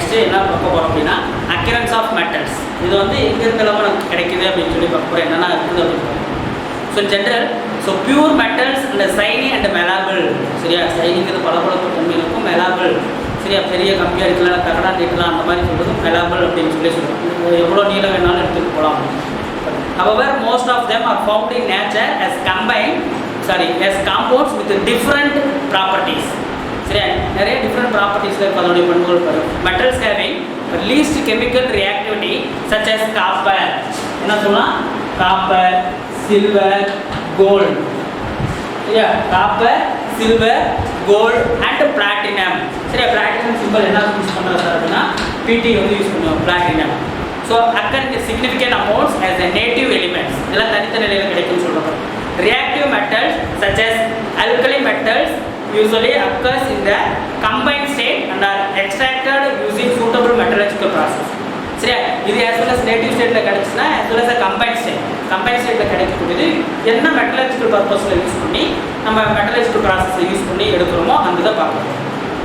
Next என்ன பார்க்க போகிறோம் அப்படின்னா அக்கரன்ஸ் ஆஃப் மெட்டல்ஸ். இது வந்து எங்கெருந்தெல்லாம் நமக்கு கிடைக்குது அப்படின்னு சொல்லி பார்க்க போகிறோம், என்னென்ன இருக்குது அப்படின்னு. So general, so pure metals and shiny and malleable. சரியா, சைனிங்கிறது பளபளப்பு தன்மை இருக்கும், மெலாபிள் சரியா பெரிய கம்மியாக இருக்கலாம், தகடாக இருக்கலாம், அந்த மாதிரி சொல்கிறது மெலாபிள் அப்படின்னு சொல்லி சொல்லுவோம். எவ்வளோ நீளம் வேணாலும் எடுத்துகிட்டு போகலாம். However, most of them are found in nature as compounds with different properties. சரியா, நிறைய டிஃப்ரெண்ட் ப்ராப்பர்ட்டிஸில் இருக்கும் அதோடைய பண்புகள் பாருங்கள். Metals having least chemical reactivity such as copper. என்ன சொல்லலாம்? Copper, silver, gold. சரியா, copper, silver, gold and platinum. சரியா, பிளாட்டினம் சிம்பிள் என்ன யூஸ் பண்ணுறது சார் அப்படின்னா பிடி வந்து யூஸ் பண்ணுவோம், platinum. So occur in significant amounts as a native elements. இதெல்லாம் தனித்த நிலையில் கிடைக்கும்னு சொல்கிறோம். Reactive metals such as alkali metals usually occurs in the combined state and are extracted using suitable metallurgical process. சரியா, இது as well as native stateல கிடைச்சுன்னா as well as a combined stateல கிடைக்கக்கூடியது என்ன metallurgical பர்பஸில் use பண்ணி நம்ம மெட்டலர்ஜிக்கல் ப்ராசஸை use பண்ணி எடுக்கிறோமோ அந்த இதை பார்க்கணும்.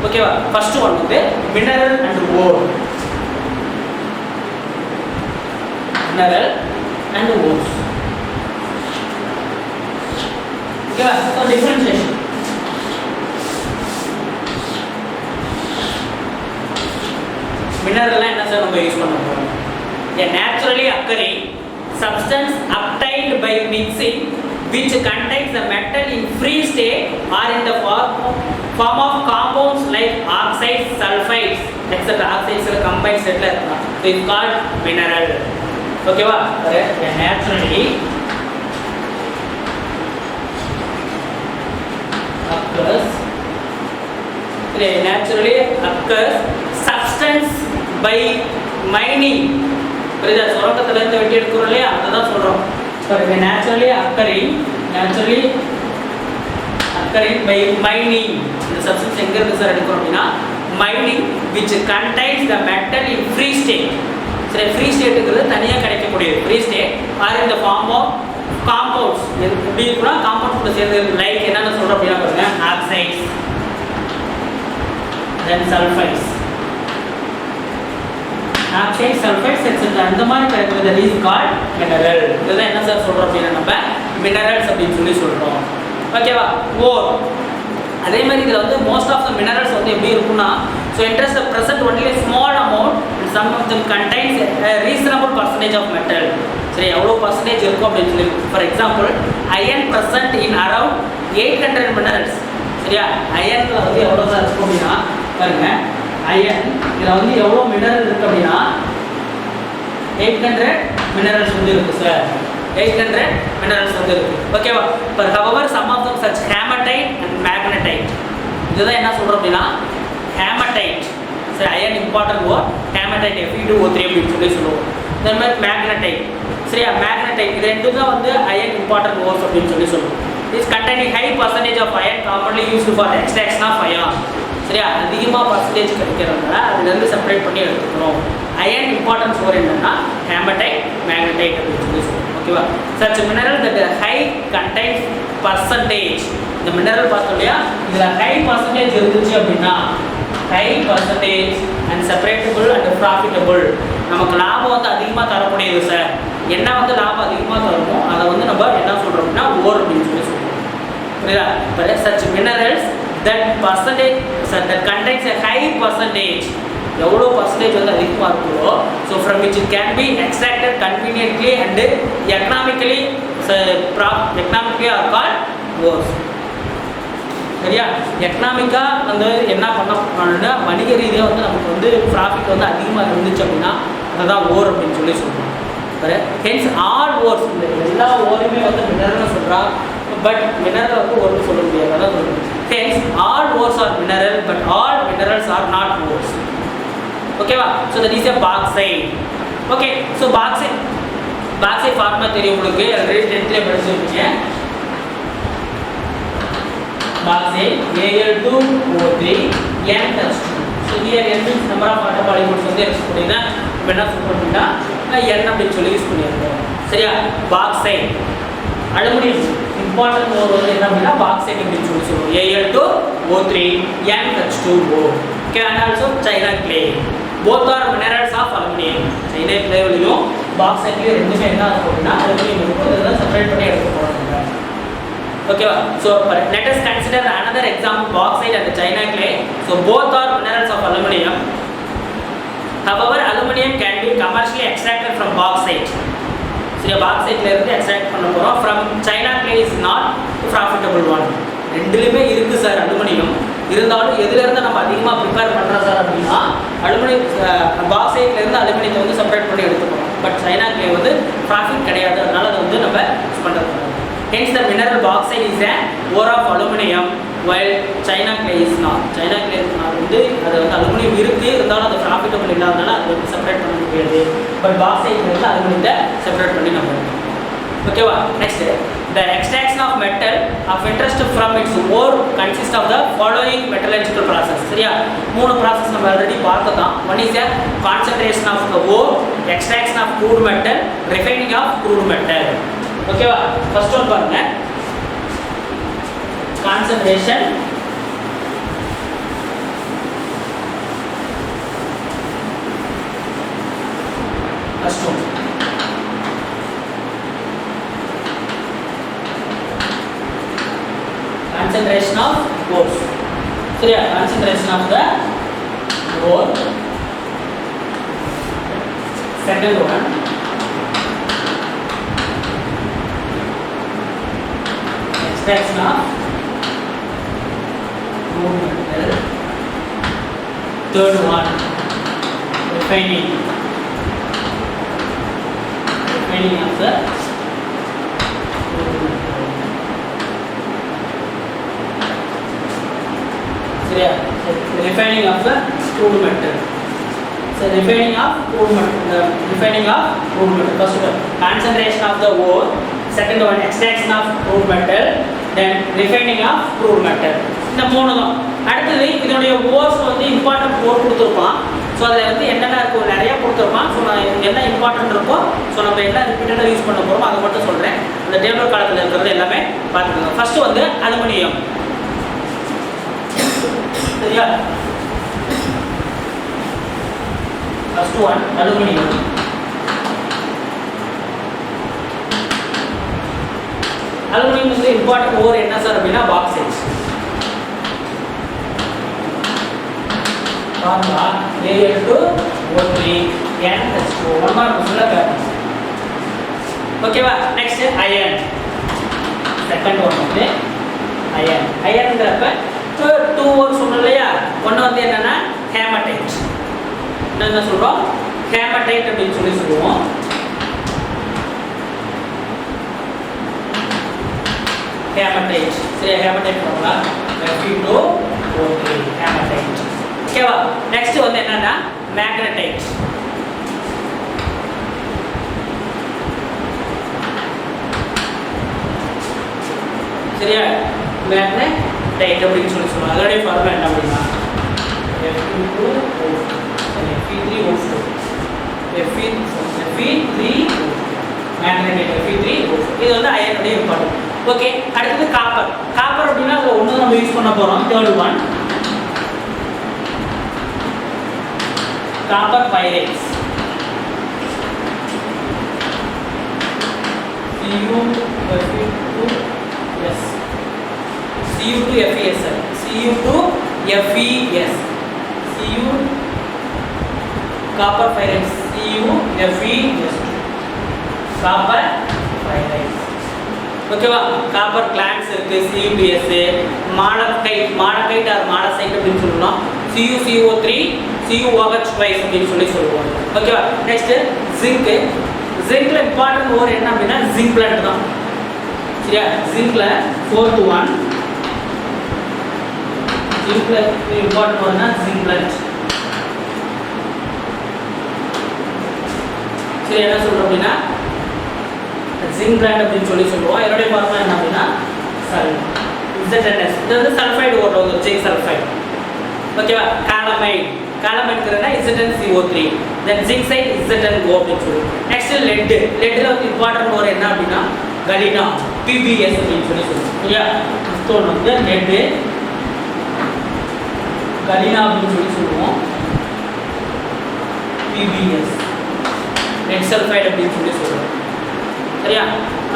ஓகேவா, ஃபர்ஸ்ட் ஒன் வந்து mineral and ore. Mineral and ores. Okay, so differentiation. Mineral என்ன சார் நம்ம யூஸ் பண்ண போறோம்? A naturally occurring substance obtained by mixing which contains the metal in free state or in the form of compounds like oxides, sulfides, etc. Oxides combined state la irukku. So it's called mineral. Okay va, naturally occurs substance by mining. புரியுதா, சுரங்கத்துல இருந்து வெட்டி எடுக்கிறோம் இல்லையா, அதுதான் சொல்றோம். naturally occurring by mining. இந்த substance எங்க இருந்து சார் எடுக்கிறோம் அப்படின்னா mining which contains the metal in free state. சரி, ஃப்ரீ ஸ்டேட்டுங்கிறது தனியாக கிடைக்கக்கூடியது ஃப்ரீ ஸ்டேட் ஆர் இந்த ஃபார்ம் ஆஃப் காம்பவுண்ட்ஸ். எப்படி இருக்குன்னா காம்பவுண்ட்ஸ் கூட சேர்ந்து லைக் என்னென்ன சொல்கிறோம் அப்படின்னா பாருங்க, ஆக்சைட்ஸ், தென் சல்ஃபைட்ஸ், ஆக்சைட், சல்ஃபைட்ஸ் எக்ஸெட்ரா அந்த மாதிரி கிடைக்கிறது தட் இஸ் கால்ட் மினரல். இதுதான் என்ன சார் சொல்கிறோம் அப்படின்னா நம்ம மினரல்ஸ் அப்படின்னு சொல்லி சொல்கிறோம். ஓகேவா, ஓர். அதே மாதிரி இதில் வந்து மோஸ்ட் ஆஃப் த மினரல்ஸ் வந்து எப்படி இருக்குன்னா, so interest present only small amount and some of them contains a reasonable percentage of metal. சரி, எவ்வளோ பர்சன்டேஜ் இருக்கும் அப்படின்னு சொல்லி, for example iron present in around 800 minerals. சரியா, அயனில் வந்து எவ்வளோ தான் இருக்கும் அப்படின்னா பாருங்க, அயன் இதில் வந்து எவ்வளோ மினரல் இருக்குது அப்படின்னா 800 மினரல்ஸ் வந்து இருக்குது சார், 800 மினரல்ஸ் வந்து இருக்குது. ஓகேவா, but however some of them such hematite and magnetite. இதுதான் என்ன சொல்கிறோம் அப்படின்னா hematite. சரி, அயன் இம்பார்ட்டன்ட் ஓர், hematite Fe2O3 அப்படின்னு சொல்லி சொல்லுவோம். இந்த மாதிரி மேக்னடைட். சரியா, மேக்னடைட் இது ரெண்டும் தான் வந்து அயன் இம்பார்ட்டன்ட் ஓர்ஸ் அப்படின்னு சொல்லி சொல்லுவோம். Is containing high percentage of iron commonly used for extraction of iron. சரியா, அதிகமாக பர்சன்டேஜ் கிடைக்கிறதுனால அதுலேருந்து செப்பரேட் பண்ணி எடுத்துக்கணும். அயன் இம்பார்ட்டன்ஸ் ஓர் என்னன்னா ஹேமடைட், மேக்னடைட் அப்படின்னு சொல்லி சொல்லுவோம். ஓகேவா, such mineral that high contains percentage. இந்த மினரல் பார்த்தோம் இல்லையா, இதில் ஹை பர்சன்டேஜ் இருந்துச்சு அப்படின்னா high percentage and separatable and profitable, நமக்கு லாபம் வந்து அதிகமாக தரக்கூடியது சார். என்ன வந்து லாபம் அதிகமாக தருமோ அதை வந்து நம்ம என்ன சொல்கிறோம் அப்படின்னா ஓர் அப்படின்னு சொல்லி சொல்லுவோம். புரியுதா, இப்போ such minerals that percentage that contains a high percentage, எவ்வளோ பர்சன்டேஜ் வந்து அதிகமாக இருக்குதோ, so from which it can be extracted conveniently and economically are called ores. சரியா, எக்கனாமிக்காக வந்து என்ன பண்ண வணிக ரீதியாக வந்து நமக்கு வந்து ப்ராஃபிட் வந்து அதிகமாக இருந்துச்சு அப்படின்னா அதை தான் ஓர் அப்படின்னு சொல்லி சொல்கிறோம். ஹென்ஸ் ஆல் ஓர்ஸ், இந்த எல்லா ஓருமே வந்து மினரல்னு சொல்கிறான், பட் மினரல் வந்து ஓர்னு சொல்ல முடியாது, அதான் சொல்லுங்கள். Hence all ores are mineral but all minerals are not ores. ஓகேவா, so that is a bauxite. Okay, so bauxite formula தெரியும் உங்களுக்கு, ஆல்ரெடி 10th படிச்சிருக்கீங்க. Bauxite Al2O3 N+2. So here N means number of atom molecules வந்து use பண்ணினா இப்போ என்ன சொல்றோம்னா N அப்படி சொல்லி யூஸ் பண்ணிருக்கோம். சரியா, பாக்சைட் அலுமினியம் இம்பார்ட்டன்ட் ஓர் வந்து என்ன அப்படின்னா பாக்சைட் அப்படின்னு சொல்லி சொல்லுவோம். Al2O3 N+2O. Okay, and also China clay. both are minerals of aluminum. China clay bauxite ரெண்டுமே என்ன ஆகும் அப்படின்னா அலுமினியம் இருக்கும். இதெல்லாம் செப்பரேட் பண்ணி எடுத்து போறாங்க. ஓகேவா? So let us consider another example, bauxite and China clay. So both are minerals of aluminum. However, aluminum can be commercially extracted from bauxite. So bauxite ல இருந்து extract பண்ண போறோம். From China clay is not profitable one. ரெண்டுலயுமே இருக்கு sir aluminium. இருந்தாலும் எதுல இருந்து நம்ம அதிகமா ப்ரிப்பேர் பண்றோம் சார் அப்படின்னா அலுமினியம் பாக்சைட்ல இருந்து அலுமினியத்தை வந்து செப்பரேட் பண்ணி எடுத்துக்கிறோம். பட் சைனா கிளே வந்து ப்ராஃபிட் கிடையாது, அதனால அதை வந்து நம்ம யூஸ் பண்றது. Hence the mineral bauxite is an ore of aluminum while China clay is not. China clay வந்து அது வந்து அலுமினியம் இருக்கு, இருந்தாலும் அது ப்ராஃபிட்டபிள் இல்லாதனால அது வந்து செப்பரேட் பண்ண முடியாது. பட் பாக்சைட்ல இருந்து அலுமினியத்தை செப்பரேட் பண்ணி நம்ம எடுத்துக்கிறோம். ஓகேவா? Next the extraction of metal of interest from its ore consists of the following metallurgical process. சரியா? மூணு process நம்ம ஆல்ரெடி பார்த்தோம். One is a concentration of the ore, extraction of crude metal, refining of crude metal. ஓகேவா? First one பாருங்க. concentration, first one. Concentration of ore. So yeah, concentration of the ore. Second one, extraction of crude metal. Third one, refining of the refining of the crude metal. So refining of crude metal. First one, concentration of the ore. Second one, extraction of crude metal. Then refining of crude metal. இந்த மூணு தான். அடுத்தது இதனுடைய ores வந்து important ஓர் கொடுத்துருப்பான். So அதில் வந்து என்னென்ன இருக்கும் நிறையா கொடுத்துருப்பான். ஸோ நான் என்ன இம்பார்ட்டன்ட் இருக்கோ ஸோ நம்ம என்ன ரிப்பீட்டடாக யூஸ் பண்ண போகிறோமோ அதை மட்டும் சொல்கிறேன். இந்த டேபிள் காலத்தில் இருக்கிறது எல்லாமே பார்த்துக்கோங்க. ஃபர்ஸ்ட் வந்து அலுமினியம். சரியா? First one aluminium. அலுமினியம் வந்து இம்பார்ட்டன்ட் ஓர் என்ன சார் அப்படின்னா bauxite. Formula Al2O3 NH2. One mark சொல்ல கேட்கணும். ஓகேவா? Next iron. செகண்ட் ஒன் வந்து அயன். அயன்ங்கிறப்ப டூ ஓர் சொன்னோம் இல்லையா? ஒன்று வந்து என்னன்னா ஹேமடைட். என்ன சொல்கிறோம்? ஹேமடைட் அப்படின்னு சொல்லுவோம். ஹேமடைட். சரி, ஹேமடைட் ஃபார்முலா Fe2O3 ஹேமடைட். ஓகேவா? நெக்ஸ்ட் வந்து என்னன்னா மேக்னடைட். சரியா? மேக்னடைட் அப்படின்னு சொல்லுவாங்க. அதோடைய ஃபார்முலா என்ன அப்படின்னா Fe2O3 Fe3O4 மேக்னடைட் Fe3O4. இது வந்து அயனுடைய இம்பார்ட்டன்ட். ஓகே, அடுத்தது காப்பர். காப்பர் அப்படின்னா அதில் ஒன்று நம்ம யூஸ் பண்ண போகிறோம். Third one copper pyrites. Cu2FeS copper pyrites CuFeS copper pyrites. ஓகேவா? காப்பர் கிளான்ஸ் இருக்கு, CuPS, மாலகைட் ஆர் மாலசைட் அப்படின்னு சொல்லலாம். CuCO3 CuOH2 அப்படின்னு சொல்லுவோம். ஓகேவா? Next zinc. ஜிங்க்ல இம்பார்ட்டன்ட் ஓர் என்ன அப்படின்னா ஜிங்க் பிளான்ட் தான். சரியா? ஜிங்க்ல ஃபோர்த் ஒன் ஜிங்க்ல இம்பார்ட்டன்ட் ஓர்னா ஜிங்க் பிளான்ட். சரி, என்ன சொல்றோம் அப்படின்னா ஜிங்க் பிளான்ட் அப்படின்னு சொல்லுவோம். என்னுடைய ஃபார்முலா என்ன அப்படின்னா ZNS. இது வந்து சல்ஃபைடு ஓர் வந்து ஜிங்க் சல்ஃபைடு. ஓகேவா? காலமைட்ங்கிறதுனா ZnCO3. தென் ஜிங்க்சைட் ZnO அப்படின்னு சொல்லி. நெக்ஸ்ட் லெட்ல வந்து இம்பார்ட்டன்ட் ஓர் என்ன அப்படின்னா கலினா PbS அப்படின்னு சொல்லுவோம். சரியா? ஸ்டோன் வந்து லெட், கலினா அப்படின்னு சொல்லுவோம். PbS நெட் சல்ஃபைடு அப்படின்னு சொல்கிறோம். சரியா?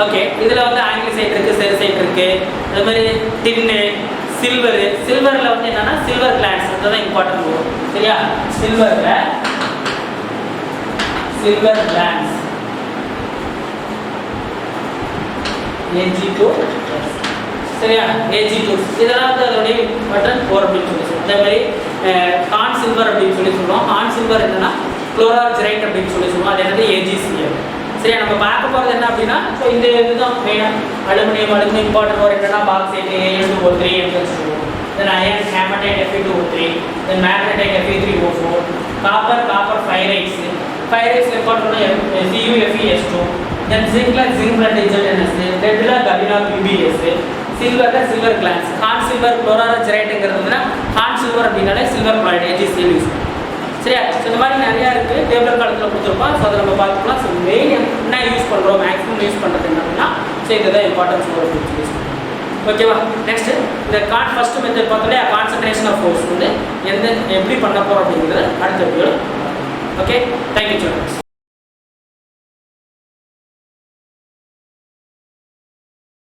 ஓகே, இதில் வந்து ஆங்கிலிசைட் இருக்குது, செரிசைட் இருக்குது. அது மாதிரி டின்னு, சில்வரில் வந்து என்னென்னா சில்வர் கிளான்ஸ், அதுதான் இம்பார்ட்டன்ட் வரும். சரியா? சில்வர் கிளான்ஸ் Ag2, சரியா? Ag2 இதெல்லாம் வந்து அதோடைய பட்டன் 4 அப்படின்னு சொல்லி சொல்லுவோம். அதே மாதிரி கான் சில்வர் அப்படின்னு சொல்லி சொல்லுவோம். கான் சில்வர் என்னன்னா குளோராஜரைட் அப்படின்னு சொல்லி சொல்லுவோம். அது என்னது AgCl. சரியா? நம்ம பார்க்க போகிறது என்ன அப்படின்னா, ஸோ இந்த இதுதான் மெயினாக அலுமினியம் இம்பார்ட்டன்ட் வரும். என்னன்னா பாக்சைட் Al2O3 அப்படின்னு சொல்லுவோம். Then iron haematite Fe2O3, then magnetite Fe3O4, copper pyrites important CuFeS2, then ஜிங்க்ல ஜிங்க் பிளட் HNS, லெட்ல கபினா PbS, சில்வர் கிளான்ஸ். ஹான் சில்வர் குளோராஜரைட்டுங்கிறதுனா ஹான் சில்வர் அப்படின்னாலே சில்வர் குளோரைட் AgCl யூஸ். சரியா? ஸோ இந்த மாதிரி நிறையா இருக்குது, டேபிள் காலத்தில் கொடுத்துருப்போம். ஸோ அதை நம்ம பார்த்துக்கலாம். ஸோ மெயின் என்ன யூஸ் பண்ணுறோம், மேக்ஸிமம் யூஸ் பண்ணுறது என்ன அப்படின்னா, ஸோ இதுதான் இம்பார்ட்டன்ஸ் ஒரு யூஸ். ஓகேவா? நெக்ஸ்ட் இந்த ஃபர்ஸ்ட் மெத்தட் பார்த்தோன்னே கான்சன்ட்ரேஷன் ஆஃப் ஃபோர்ஸ் வந்து எப்படி பண்ண போகிறோம் அப்படிங்கிறது அடுத்த வீடியோ. Okay, thank you students.